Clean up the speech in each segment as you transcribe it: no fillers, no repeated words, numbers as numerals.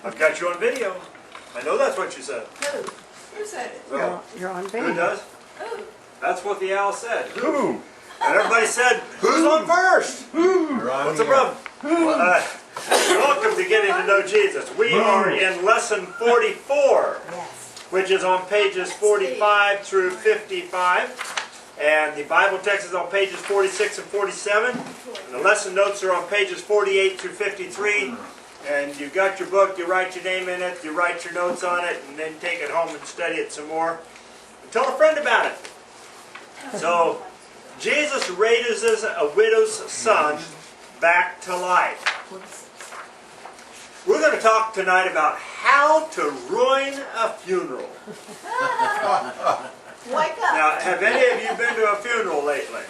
I've got you on video. I know that's what you said. Who? Who said it? So, You're on video. who does? Who? That's what the owl said. Who? And everybody said, who's on first? What's the problem? Welcome to Getting to Know Jesus. We are in lesson 44, Yes. which is on pages 45 through 55. And the Bible text is on pages 46 and 47. And the lesson notes are on pages 48 through 53. And you got your book, you write your name in it, you write your notes on it, and then take it home and study it some more. And tell a friend about it. So, Jesus raises a widow's son back to life. We're going to talk tonight about how to ruin a funeral. Wake up. Now, have any of you been to a funeral lately?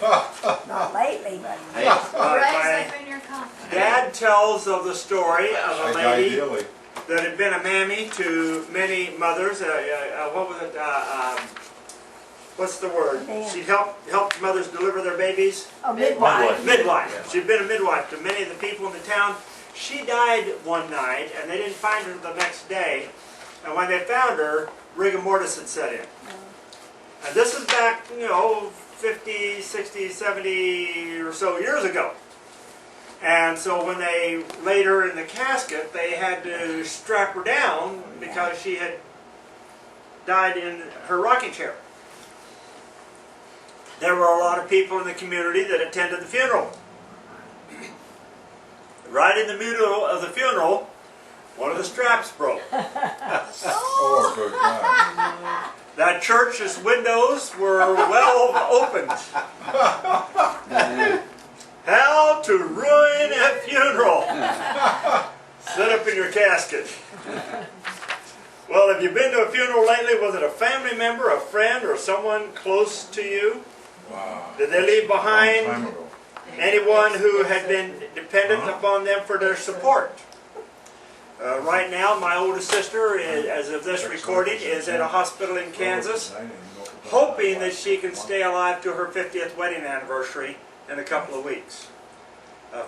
Not lately, but Raise My up in your confidence. dad tells of the story of a lady Ideally. that had been a mammy to many mothers. What was it? What's the word? Man. She helped mothers deliver their babies. a midwife. Midwife. She'd been a midwife to many of the people in the town. She died one night, and they didn't find her the next day. And when they found her, rigor mortis had set in. And this is back, 50, 60, 70 or so years ago. And so when they laid her in the casket, they had to strap her down because she had died in her rocking chair. There were a lot of people in the community that attended the funeral. Right in the middle of the funeral, one of the straps broke. Oh, good God. That church's windows were well opened. How to ruin a funeral. Sit up in your casket. Well, have you been to a funeral lately? Was it a family member, a friend, or someone close to you? Wow. Did they leave Long behind time ago. anyone who had been dependent upon them for their support? Right now, my oldest sister, as of this recording, is at a hospital in Kansas, hoping that she can stay alive to her 50th wedding anniversary in a couple of weeks,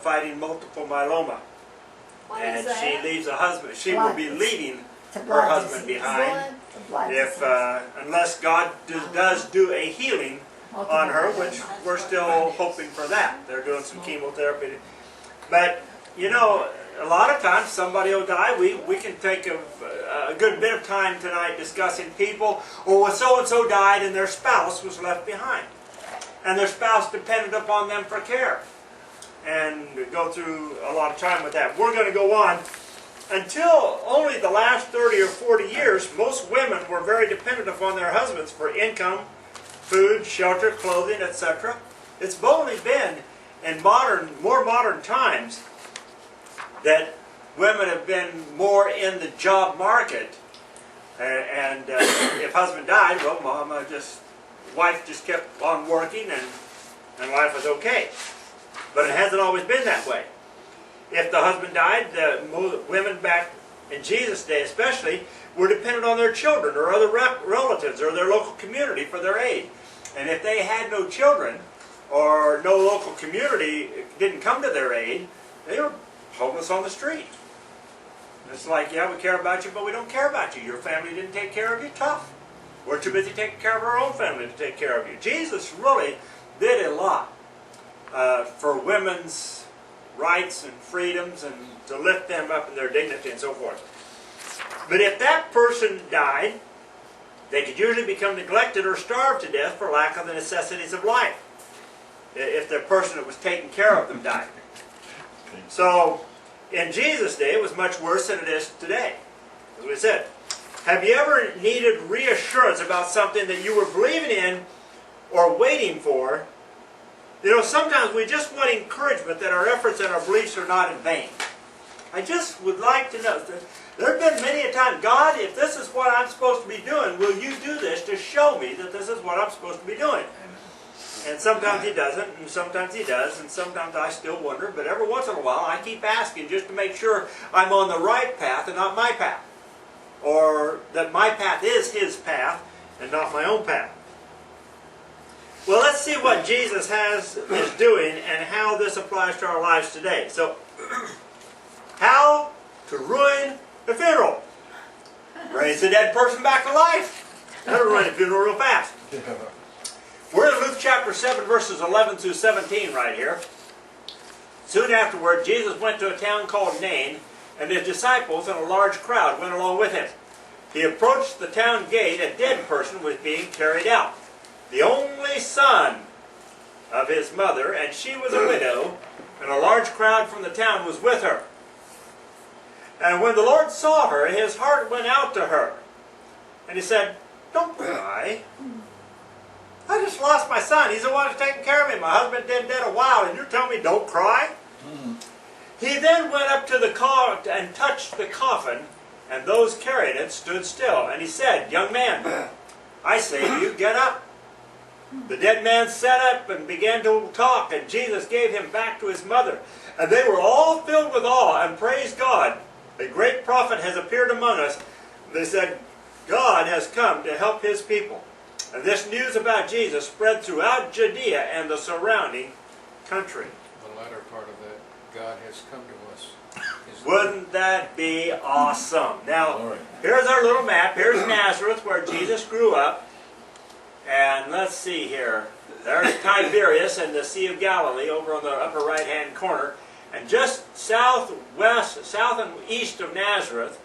fighting multiple myeloma. What And is that? she leaves a husband. She will be leaving It's a her blood husband disease. behind, It's a blood if disease. unless God does do a healing on her, which we're still hoping for that. They're doing some chemotherapy. But, a lot of times somebody will die. We can take a good bit of time tonight discussing people, or so-and-so died and their spouse was left behind. And their spouse depended upon them for care. And go through a lot of time with that. We're going to go on. Until only the last 30 or 40 years, most women were very dependent upon their husbands for income, food, shelter, clothing, etc. It's only been in more modern times that women have been more in the job market. And if husband died, well, wife just kept on working and life was okay. But it hasn't always been that way. If the husband died, the women back in Jesus' day especially were dependent on their children or other relatives or their local community for their aid. And if they had no children or no local community didn't come to their aid, they were homeless on the street. It's like, yeah, we care about you, but we don't care about you. Your family didn't take care of you. Tough. We're too busy taking care of our own family to take care of you. Jesus really did a lot for women's rights and freedoms and to lift them up in their dignity and so forth. But if that person died, they could usually become neglected or starved to death for lack of the necessities of life, if the person that was taking care of them died. So, in Jesus' day, it was much worse than it is today. As we said, have you ever needed reassurance about something that you were believing in or waiting for? Sometimes we just want encouragement that our efforts and our beliefs are not in vain. I just would like to know. There have been many a time, God, if this is what I'm supposed to be doing, will you do this to show me that this is what I'm supposed to be doing? And sometimes He doesn't, and sometimes He does, and sometimes I still wonder, but every once in a while I keep asking just to make sure I'm on the right path and not my path. Or that my path is His path and not my own path. Well, let's see what Jesus is doing and how this applies to our lives today. So, how to ruin the funeral. Raise the dead person back to life. That'll run the funeral real fast. Yeah. We're in Luke chapter 7, verses 11 through 17 right here. Soon afterward, Jesus went to a town called Nain, and his disciples and a large crowd went along with him. He approached the town gate. A dead person was being carried out, the only son of his mother, and she was a widow, and a large crowd from the town was with her. And when the Lord saw her, his heart went out to her. And he said, "Don't cry. I just lost my son. He's the one who's taking care of me. My husband been dead a while, and you're telling me don't cry?" He then went up to the car and touched the coffin, and those carrying it stood still. And he said, "Young man, I say to you, get up." The dead man sat up and began to talk, and Jesus gave him back to his mother. And they were all filled with awe and praised God. "A great prophet has appeared among us." They said, "God has come to help his people." And this news about Jesus spread throughout Judea and the surrounding country. The latter part of that, God has come to us. Wouldn't that be awesome? Now, Glory. here's our little map. Here's Nazareth, where Jesus grew up. And let's see here. There's Tiberias and the Sea of Galilee over on the upper right-hand corner. And just south and east of Nazareth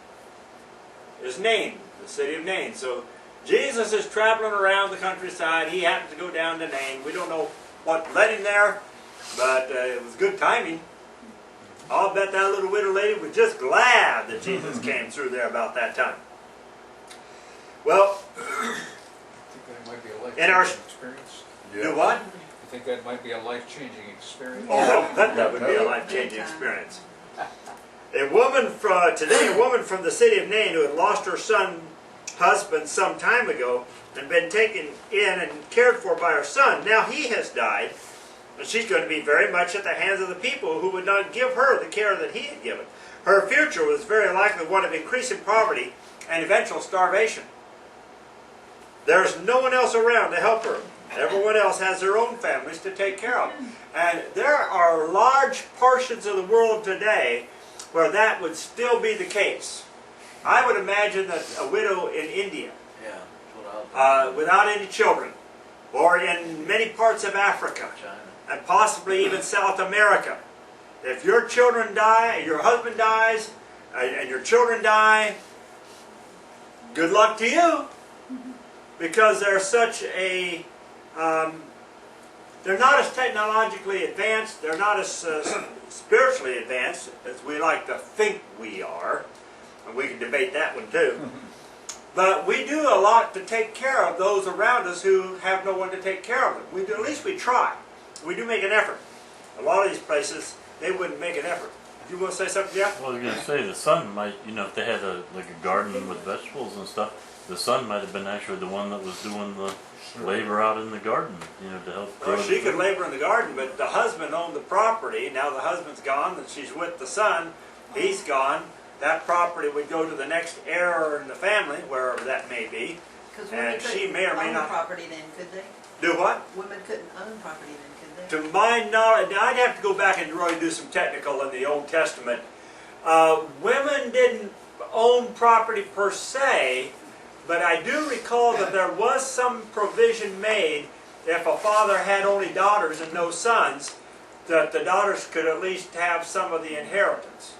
is Nain, the city of Nain. So Jesus is traveling around the countryside. He happened to go down to Nain. We don't know what led him there, but it was good timing. I'll bet that little widow lady was just glad that Jesus came through there about that time. Well, I think that might be a in our life-changing experience. do what? I think that might be a life-changing experience. Oh, that would be a life-changing experience. A woman from the city of Nain who had lost her husband some time ago and been taken in and cared for by her son. Now he has died, and she's going to be very much at the hands of the people who would not give her the care that he had given. Her future was very likely one of increasing poverty and eventual starvation. There's no one else around to help her. Everyone else has their own families to take care of. And there are large portions of the world today where that would still be the case. I would imagine that a widow in India, without any children, or in many parts of Africa, and possibly even South America, if your children die, your husband dies, and your children die, good luck to you, because they're such a they're not as technologically advanced, they're not as spiritually advanced as we like to think we are, and we can debate that one too. But we do a lot to take care of those around us who have no one to take care of them. We do, at least we try. We do make an effort. A lot of these places, they wouldn't make an effort. You want to say something, Jeff? Well, I was going to say the son might, if they had like a garden with vegetables and stuff, the son might have been actually the one that was doing the labor out in the garden, to help grow. Well, she could labor in the garden, but the husband owned the property. Now the husband's gone, and she's with the son. He's gone. That property would go to the next heir in the family, wherever that may be. Because women And she couldn't may or may own not property then, could they? do what? Women couldn't own property then, could they? To my knowledge, I'd have to go back and really do some technical in the Old Testament. Women didn't own property per se, but I do recall that there was some provision made if a father had only daughters and no sons, that the daughters could at least have some of the inheritance.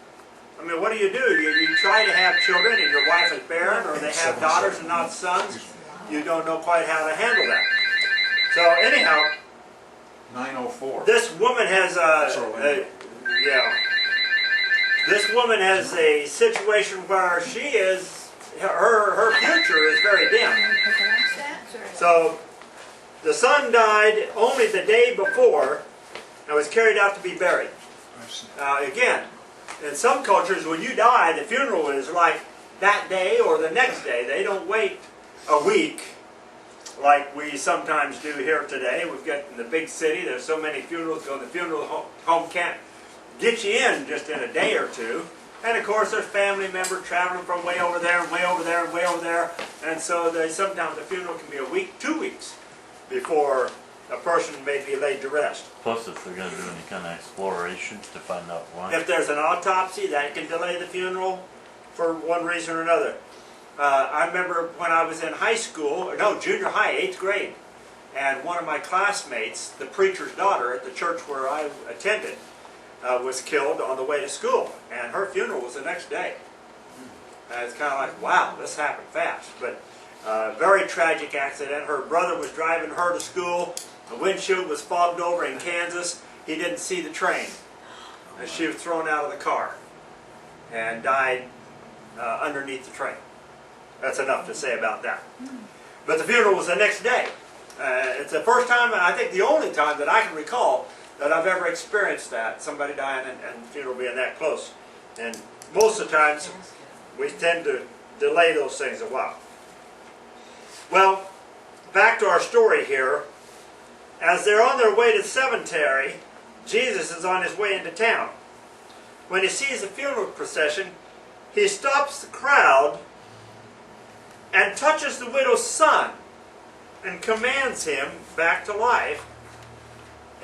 I mean, what do? You try to have children and your wife is barren, or they have daughters and not sons. You don't know quite how to handle that. So anyhow, 904. this woman has this woman has a situation where she is, her future is very dim. So the son died only the day before and was carried out to be buried. Again, in some cultures, when you die, the funeral is like that day or the next day. They don't wait a week like we sometimes do here today. We've got in the big city, there's so many funerals, the funeral home can't get you in just in a day or two. And of course, there's family members traveling from way over there and way over there and way over there. And so sometimes the funeral can be a week, 2 weeks before a person may be laid to rest. Plus, if they're going to do any kind of exploration to find out why. If there's an autopsy, that can delay the funeral. for one reason or another. I remember when I was in high school, or no, junior high, 8th grade, and one of my classmates, the preacher's daughter at the church where I attended, was killed on the way to school, and her funeral was the next day. And it's kind of like, wow, this happened fast. But very tragic accident. Her brother was driving her to school. The windshield was fogged over in Kansas. He didn't see the train. And she was thrown out of the car and died underneath the train. That's enough to say about that. But the funeral was the next day. It's the first time, and I think the only time that I can recall that I've ever experienced that, somebody dying and the funeral being that close. And most of the times, we tend to delay those things a while. Well, back to our story here. As they're on their way to the cemetery, Jesus is on his way into town. When he sees the funeral procession, he stops the crowd and touches the widow's son and commands him back to life.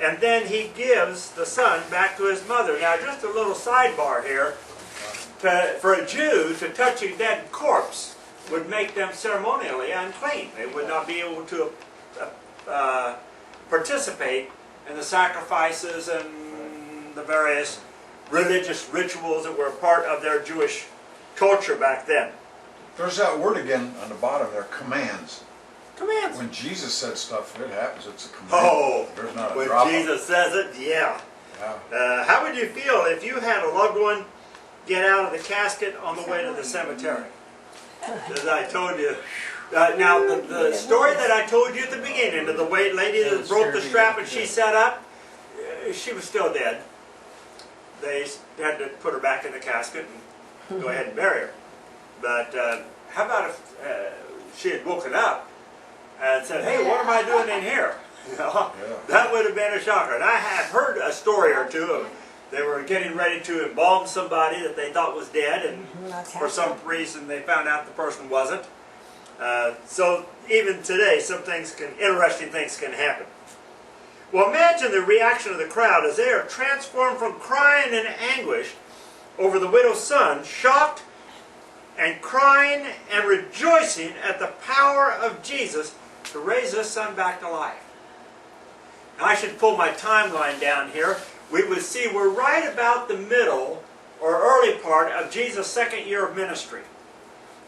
And then he gives the son back to his mother. Now, just a little sidebar here. For a Jew to touch a dead corpse would make them ceremonially unclean. They would not be able to participate in the sacrifices and the various religious rituals that were part of their Jewish culture back then. There's that word again on the bottom there, commands. Commands. When Jesus said stuff, it happens. It's a command. Oh, There's not a when drop Jesus says it, yeah. How would you feel if you had a loved one get out of the casket on the way to the cemetery? As I told you. Now, the story that I told you at the beginning of the lady that broke the strap and she sat up, she was still dead. They had to put her back in the casket and go ahead and bury her. But how about if she had woken up and said, hey, what am I doing in here? You know, that would have been a shocker. And I have heard a story or two of they were getting ready to embalm somebody that they thought was dead, and for some reason they found out the person wasn't. So even today, interesting things can happen. Well, imagine the reaction of the crowd as they are transformed from crying in anguish over the widow's son, shocked and crying and rejoicing at the power of Jesus to raise his son back to life. Now, I should pull my timeline down here. We would see we're right about the middle or early part of Jesus' second year of ministry.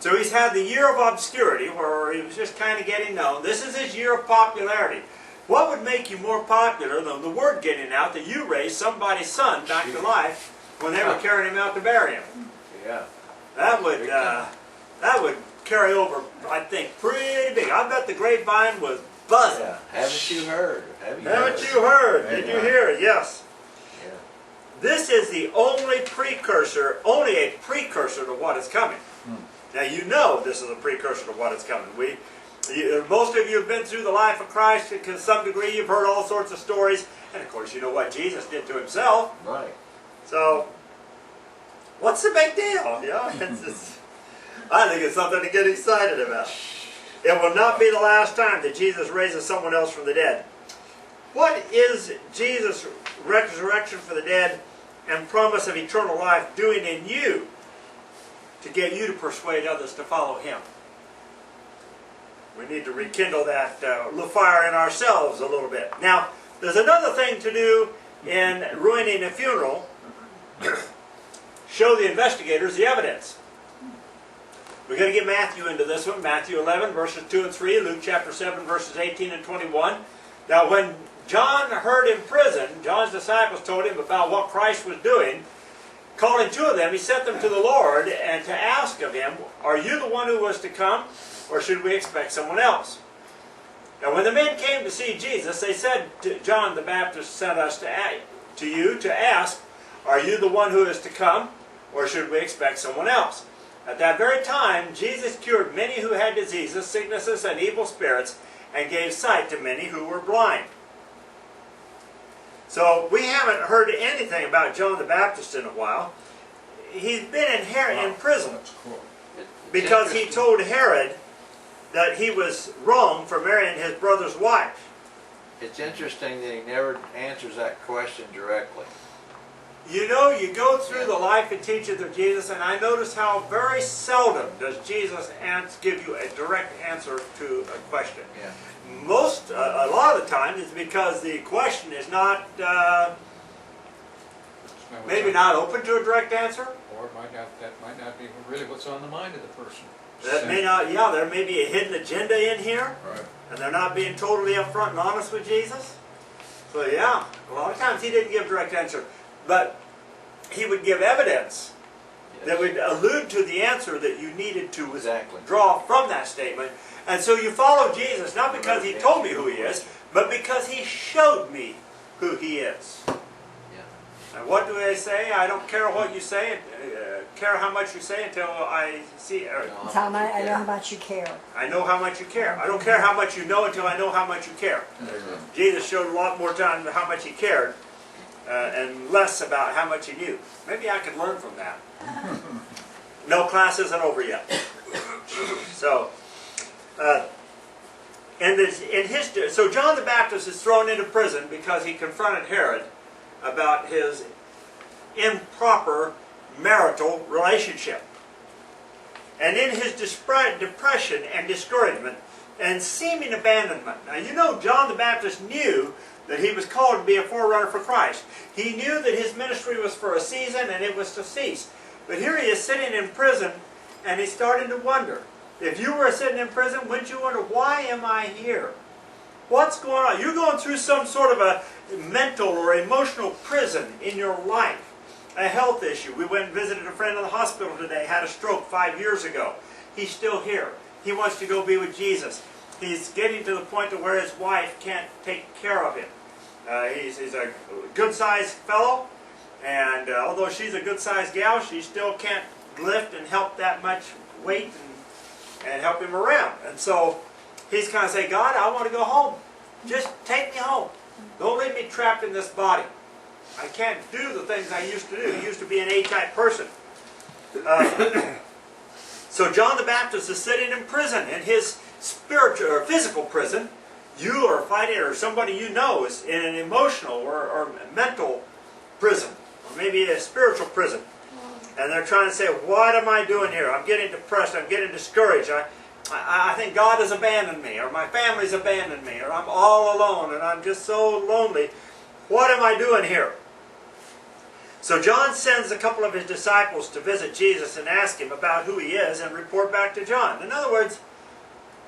So he's had the year of obscurity where he was just kind of getting known. This is his year of popularity. What would make you more popular than the word getting out that you raised somebody's son back to life when they were carrying him out to bury him? Yeah. That would carry over, I think, pretty big. I bet the grapevine was buzzing. Yeah. Haven't you heard? Haven't you heard? Did you hear it? Yes. Yeah. This is the only a precursor to what is coming. Now you know this is a precursor to what is coming. Most of you have been through the life of Christ to some degree. You've heard all sorts of stories. And of course you know what Jesus did to himself. Right. So, what's the big deal? I think it's something to get excited about. It will not be the last time that Jesus raises someone else from the dead. What is Jesus' resurrection for the dead and promise of eternal life doing in you to get you to persuade others to follow him? We need to rekindle that fire in ourselves a little bit. Now, there's another thing to do in ruining a funeral. Show the investigators the evidence. We're going to get Matthew into this one. Matthew 11, verses 2 and 3. Luke chapter 7, verses 18 and 21. Now, when John heard in prison, John's disciples told him about what Christ was doing. Calling two of them, he sent them to the Lord and to ask of him, are you the one who was to come, or should we expect someone else? Now, when the men came to see Jesus, they said to John the Baptist sent us to you to ask, are you the one who is to come, or should we expect someone else? At that very time, Jesus cured many who had diseases, sicknesses, and evil spirits, and gave sight to many who were blind. So we haven't heard anything about John the Baptist in a while. He's been in prison because he told Herod that he was wrong for marrying his brother's wife. It's interesting that he never answers that question directly. You know, you go through the life and teachings of Jesus, and I notice how very seldom does Jesus give you a direct answer to a question. Yeah. A lot of the time, it's because the question is not, maybe not open to a direct answer. Or it might not, that might not be really what's on the mind of the person. That may not, yeah, there may be a hidden agenda in here, Right. and they're not being totally upfront and honest with Jesus. So yeah, a lot of times he didn't give direct answer, but he would give evidence that would allude to the answer that you needed to Exactly. draw from that statement. And so you follow Jesus, not because he told me who he is, but because he showed me who he is. Yeah. And what do they say? I don't care what you say, care how much you say until I see it. I know how much you care. I know how much you care. I don't care how much you know until I know how much you care. Jesus showed a lot more time how much he cared and less about how much he knew. Maybe I could learn from that. No, class isn't over yet. So, so John the Baptist is thrown into prison because he confronted Herod about his improper marital relationship. And in his depression and discouragement and seeming abandonment. Now you know John the Baptist knew that he was called to be a forerunner for Christ. He knew that his ministry was for a season and it was to cease. But here he is sitting in prison and he's starting to wonder. If you were sitting in prison, wouldn't you wonder, why am I here? What's going on? You're going through some sort of a mental or emotional prison in your life. A health issue. We went and visited a friend in the hospital today, had a stroke 5 years ago. He's still here. He wants to go be with Jesus. He's getting to the point to where his wife can't take care of him. He's a good-sized fellow, and although she's a good-sized gal, she still can't lift and help that much weight and help him around. And so he's kind of saying, God, I want to go home. Just take me home. Don't leave me trapped in this body. I can't do the things I used to do. I used to be an A-type person. So John the Baptist is sitting in prison, in his spiritual or physical prison. You are fighting, or somebody you know is in an emotional or mental prison, or maybe a spiritual prison. And they're trying to say, what am I doing here? I'm getting depressed. I'm getting discouraged. I think God has abandoned me, or my family's abandoned me, or I'm all alone, and I'm just so lonely. What am I doing here? So John sends a couple of his disciples to visit Jesus and ask him about who he is and report back to John. In other words,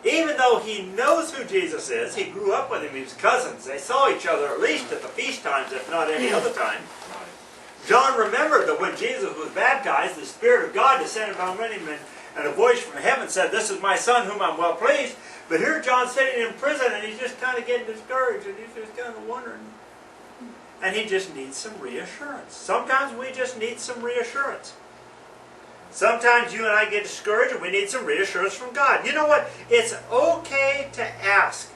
even though he knows who Jesus is, he grew up with him, he was cousins, they saw each other at least at the feast times, if not any other time. John remembered that when Jesus was baptized, the Spirit of God descended on him, and a voice from heaven said, "This is my Son whom I'm well pleased." But here John's sitting in prison and he's just kind of getting discouraged and he's just kind of wondering. And he just needs some reassurance. Sometimes we just need some reassurance. Sometimes you and I get discouraged and we need some reassurance from God. You know what? It's okay to ask.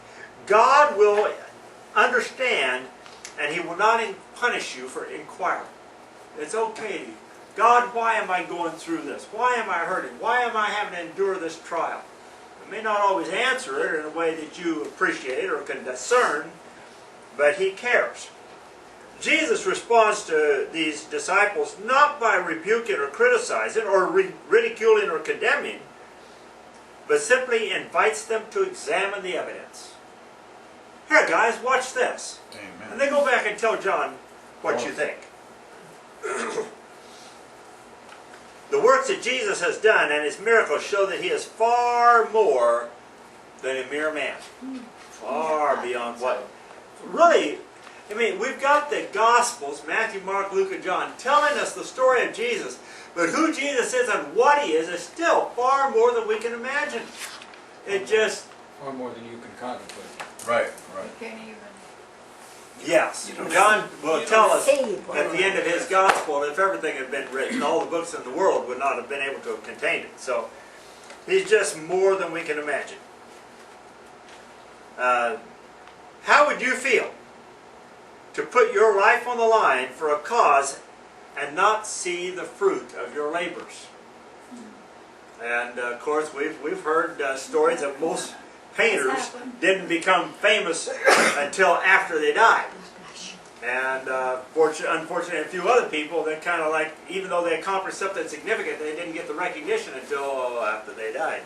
God will understand and He will not punish you for inquiring. It's okay. God, why am I going through this? Why am I hurting? Why am I having to endure this trial? He may not always answer it in a way that you appreciate or can discern, but He cares. Jesus responds to these disciples not by rebuking or criticizing or ridiculing or condemning, but simply invites them to examine the evidence. Here guys, watch this. Amen. And then go back and tell John what you think. The works that Jesus has done and His miracles show that He is far more than a mere man. Far beyond what... Really, I mean, we've got the Gospels, Matthew, Mark, Luke, and John, telling us the story of Jesus. But who Jesus is and what He is still far more than we can imagine. It just... Far more than you can contemplate. Right, right. You can't even. Yes. John will tell us at the end of his Gospel, if everything had been written, all the books in the world would not have been able to have contained it. So, He's just more than we can imagine. How would you feel to put your life on the line for a cause and not see the fruit of your labors? And of course, we've heard stories of most painters didn't become famous until after they died. And unfortunately, a few other people, they're kind of like, even though they accomplished something significant, they didn't get the recognition until after they died.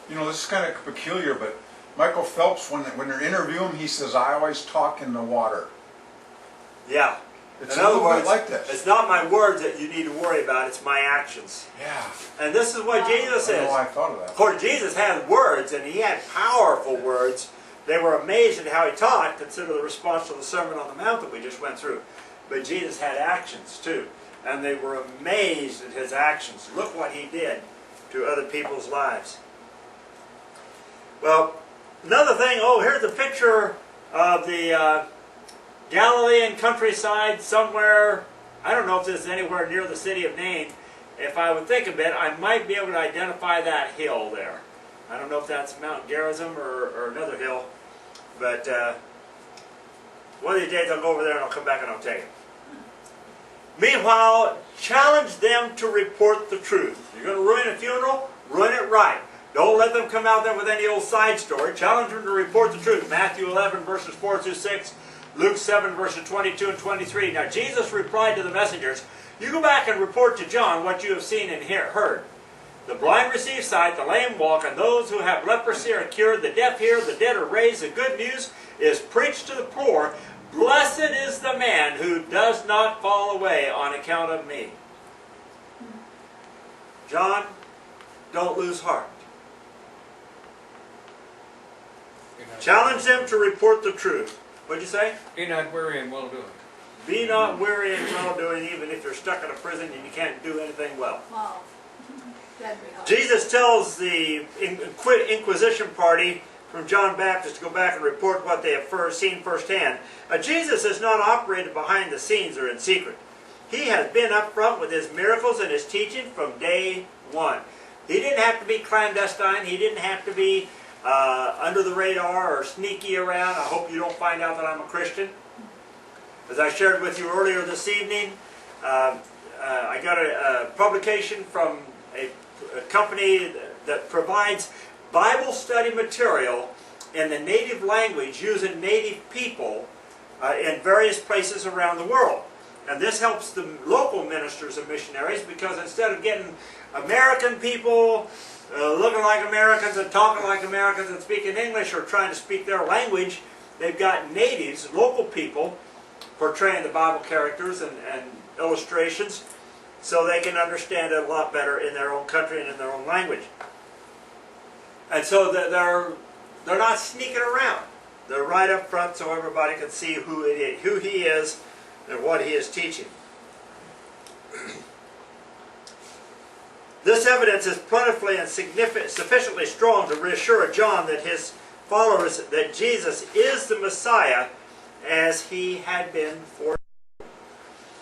You know, this is kind of peculiar, but Michael Phelps, when they interview him, he says, "I always talk in the water." Yeah. It's In a other little bit words, like this. it's not my words that you need to worry about, it's my actions. Yeah. And this is what Jesus I don't know is. why I thought of that. Of course, Jesus had words, and he had powerful words. They were amazed at how he taught. Consider the response to the Sermon on the Mount that we just went through. But Jesus had actions too, and they were amazed at his actions. Look what he did to other people's lives. Well, another thing, here's a picture of the Galilean countryside somewhere. I don't know if this is anywhere near the city of Nain. If I would think a bit, I might be able to identify that hill there. I don't know if that's Mount Gerizim or another hill, but one of these days I'll go over there and I'll come back and I'll tell you. Meanwhile, challenge them to report the truth. You're going to ruin a funeral? Ruin it right. Don't let them come out there with any old side story. Challenge them to report the truth. Matthew 11 verses 4 through 6, Luke 7 verses 22 and 23. Now Jesus replied to the messengers, "You go back and report to John what you have seen and heard. The blind receive sight, the lame walk, and those who have leprosy are cured, the deaf hear, the dead are raised, the good news is preached to the poor. Blessed is the man who does not fall away on account of me." John, don't lose heart. Challenge them to report the truth. What'd you say? Be not weary in well doing. Be not weary in well-doing, even if you're stuck in a prison and you can't do anything well. Wow. That'd be helpful. Jesus tells the Inquisition party from John Baptist to go back and report what they have seen firsthand. Jesus has not operated behind the scenes or in secret. He has been up front with his miracles and his teaching from day one. He didn't have to be clandestine. He didn't have to be under the radar or sneaky around. I hope you don't find out that I'm a Christian. As I shared with you earlier this evening, I got a publication from a company that provides Bible study material in the native language using native people in various places around the world. And this helps the local ministers and missionaries, because instead of getting American people looking like Americans and talking like Americans and speaking English or trying to speak their language, they've got natives, local people, portraying the Bible characters and illustrations so they can understand it a lot better in their own country and in their own language. And so they're not sneaking around. They're right up front so everybody can see who he is and what he is teaching. This evidence is plentifully and sufficiently strong to reassure John that his followers that Jesus is the Messiah as he had been for.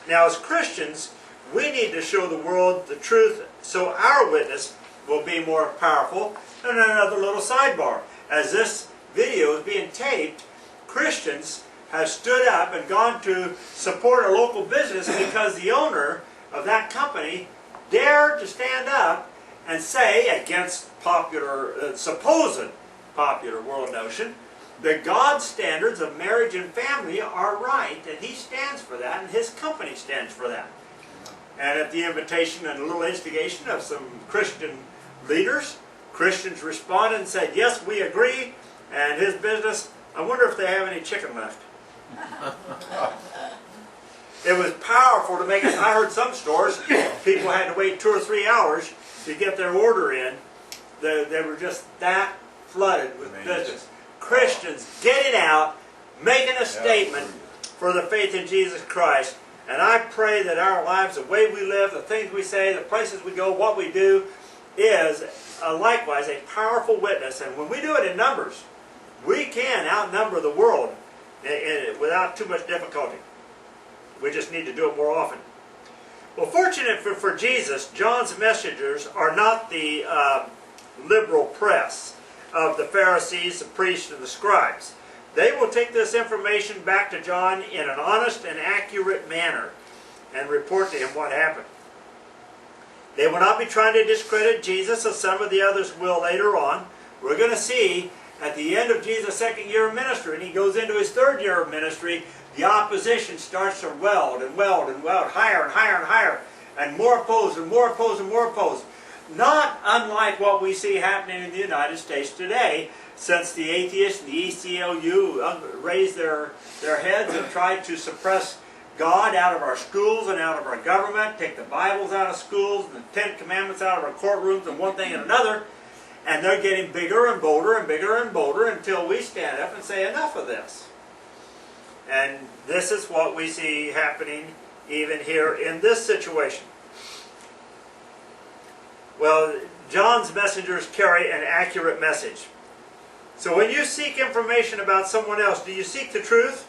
Now as Christians, we need to show the world the truth so our witness will be more powerful. And another little sidebar. As this video is being taped, Christians have stood up and gone to support a local business because the owner of that company dared to stand up and say, against popular, supposed popular world notion, that God's standards of marriage and family are right, and he stands for that, and his company stands for that. And at the invitation and a little instigation of some Christian leaders, Christians responded and said, yes, we agree, and his business, I wonder if they have any chicken left. It was powerful to make it. I heard some stores, people had to wait 2 or 3 hours to get their order in. They were just that flooded with business. Christians getting out, making a statement for the faith in Jesus Christ. And I pray that our lives, the way we live, the things we say, the places we go, what we do, is likewise a powerful witness. And when we do it in numbers, we can outnumber the world without too much difficulty. We just need to do it more often. Well, fortunate for Jesus, John's messengers are not the liberal press of the Pharisees, the priests, and the scribes. They will take this information back to John in an honest and accurate manner and report to him what happened. They will not be trying to discredit Jesus, as some of the others will later on. We're going to see at the end of Jesus' second year of ministry, and he goes into his third year of ministry, the opposition starts to weld and weld and weld, higher and higher and higher, and more opposed and more opposed and more opposed. Not unlike what we see happening in the United States today, since the atheists and the ACLU raised their heads and tried to suppress God out of our schools and out of our government, take the Bibles out of schools, and the Ten Commandments out of our courtrooms, and one thing and another. And they're getting bigger and bolder and bigger and bolder until we stand up and say, enough of this. And this is what we see happening even here in this situation. Well, John's messengers carry an accurate message. So when you seek information about someone else, do you seek the truth?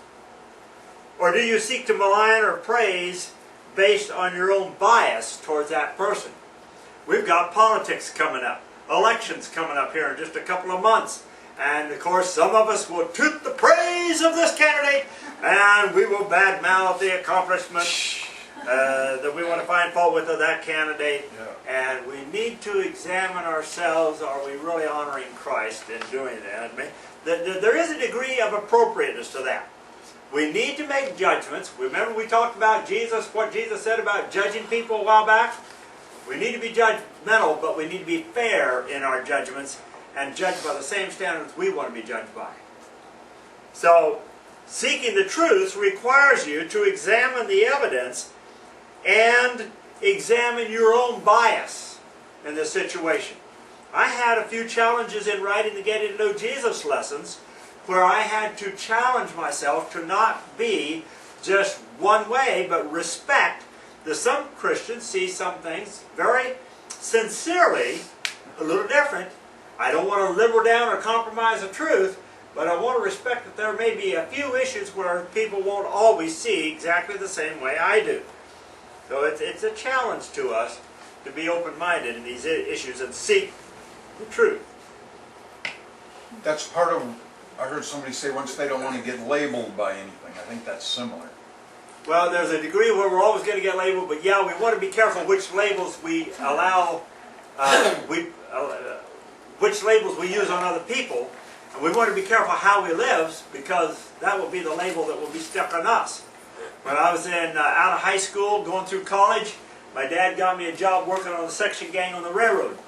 Or do you seek to malign or praise based on your own bias towards that person? We've got politics coming up. Elections coming up here in just a couple of months. And of course some of us will toot the praise of this candidate and we will badmouth the accomplishments that we want to find fault with of that candidate. Yeah. And we need to examine ourselves. Are we really honoring Christ in doing that? There is a degree of appropriateness to that. We need to make judgments. Remember we talked about Jesus, what Jesus said about judging people a while back? We need to be judgmental, but we need to be fair in our judgments and judge by the same standards we want to be judged by. So, seeking the truth requires you to examine the evidence and examine your own bias in this situation. I had a few challenges in writing the Getting to Know Jesus lessons where I had to challenge myself to not be just one way, but respect that some Christians see some things very sincerely a little different. I don't want to liberal down or compromise the truth, but I want to respect that there may be a few issues where people won't always see exactly the same way I do. So it's a challenge to us to be open-minded in these issues and seek the truth. That's part of, I heard somebody say once, they don't want to get labeled by anything. I think that's similar. Well, there's a degree where we're always going to get labeled, but yeah, we want to be careful which labels we allow, which labels we use on other people, and we want to be careful how we live, because that will be the label that will be stuck on us. When I was out of high school, going through college, my dad got me a job working on the section gang on the railroad.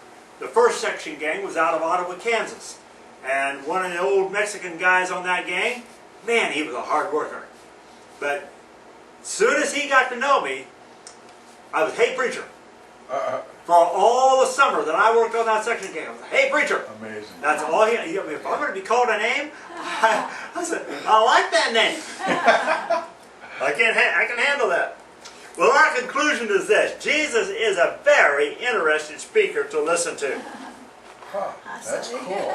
The first section gang was out of Ottawa, Kansas, and one of the old Mexican guys on that gang, man, he was a hard worker. But as soon as he got to know me, I was, hey preacher. For all the summer that I worked on that section gang, I was, hey preacher. Amazing. That's all he, if I'm going to be called a name, I said, I like that name. I can handle that. Well, our conclusion is this. Jesus is a very interesting speaker to listen to. Huh, that's cool.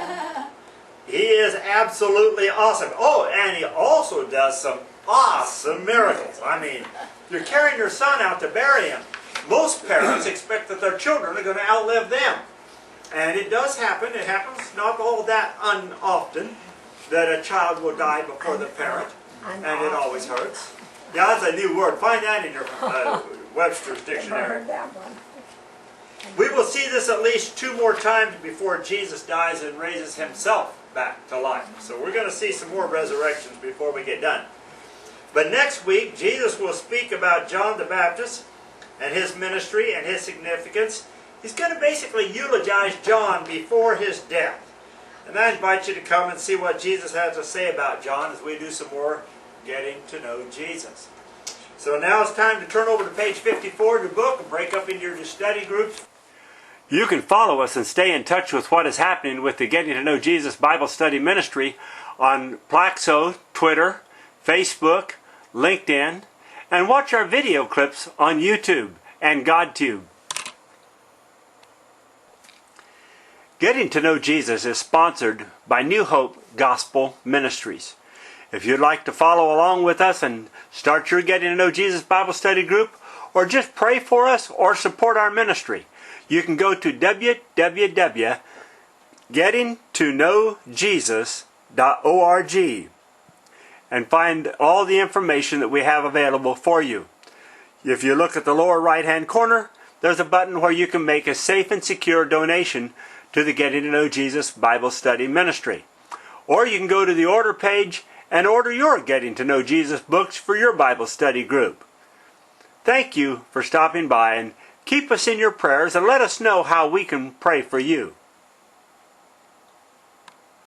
He is absolutely awesome. Oh, and he also does some awesome miracles. I mean, you're carrying your son out to bury him. Most parents expect that their children are going to outlive them. And it does happen. It happens not all that unoften that a child will die before the parent. And it always hurts. Yeah, that's a new word. Find that in your Webster's dictionary. We will see this at least 2 more times before Jesus dies and raises himself back to life. So we're going to see some more resurrections before we get done. But next week, Jesus will speak about John the Baptist and his ministry and his significance. He's going to basically eulogize John before his death. And I invite you to come and see what Jesus has to say about John as we do some more Getting to Know Jesus. So now it's time to turn over to page 54 of your book and break up into your study groups. You can follow us and stay in touch with what is happening with the Getting to Know Jesus Bible Study Ministry on Plaxo, Twitter, Facebook, LinkedIn, and watch our video clips on YouTube and GodTube. Getting to Know Jesus is sponsored by New Hope Gospel Ministries. If you'd like to follow along with us and start your Getting to Know Jesus Bible Study group, or just pray for us or support our ministry, you can go to www.gettingtoknowjesus.org and find all the information that we have available for you. If you look at the lower right-hand corner, there's a button where you can make a safe and secure donation to the Getting to Know Jesus Bible Study Ministry. Or you can go to the order page and order your Getting to Know Jesus books for your Bible study group. Thank you for stopping by, and keep us in your prayers and let us know how we can pray for you.